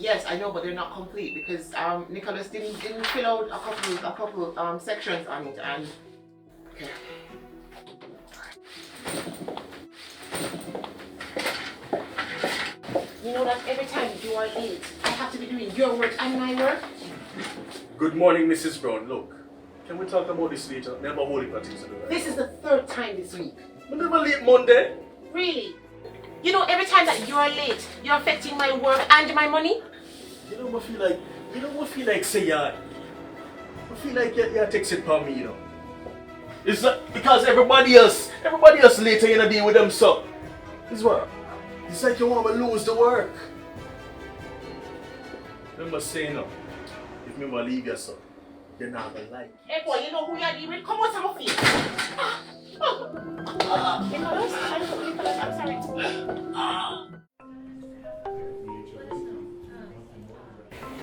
Yes, I know, but they're not complete because Nicholas didn't fill out a couple sections on it, and okay. You know that every time you are late, I have to be doing your work and my work. Good morning, Mrs. Brown. Look, can we talk about this later? Never hold it for things to do. This is the third time this week. But never late Monday. Really? You know, every time that you are late, you're affecting my work and my money. You know what feel like say yeah. I feel like you're texting for me, you know. It's not because everybody else later you know deal with them so. It's what? It's like you want to lose the work. Remember saying no. If me will leave you so, you're not gonna like. Hey boy, you know who you're dealing with? Come on, some of you. Nicholas, I'm sorry.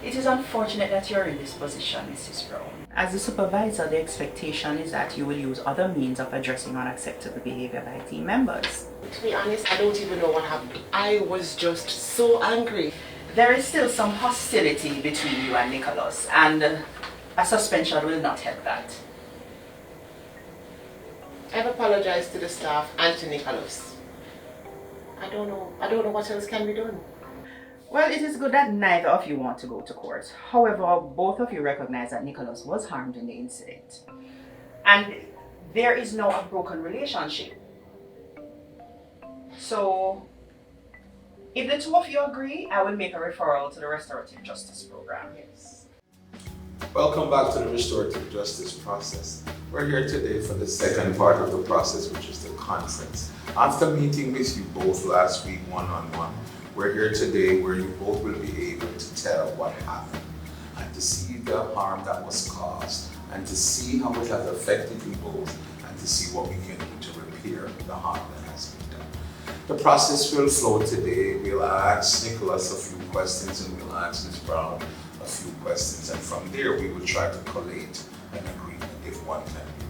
It is unfortunate that you're in this position, Mrs. Brown. As a supervisor, the expectation is that you will use other means of addressing unacceptable behavior by team members. To be honest, I don't even know what happened. I was just so angry. There is still some hostility between you and Nicholas, and a suspension will not help that. I've apologized to the staff and to Nicholas. I don't know what else can be done. Well, it is good that neither of you want to go to court. However, both of you recognize that Nicholas was harmed in the incident. And there is now a broken relationship. So, if the two of you agree, I will make a referral to the Restorative Justice program. Yes. Welcome back to the Restorative Justice process. We're here today for the second part of the process, which is the conference. After meeting with you both last week one-on-one, we're here today where you both will be able to tell what happened and to see the harm that was caused and to see how it has affected you both and to see what we can do to repair the harm that has been done. The process will flow today. We'll ask Nicholas a few questions and we'll ask Ms. Brown a few questions, and from there we will try to collate an agreement if one can be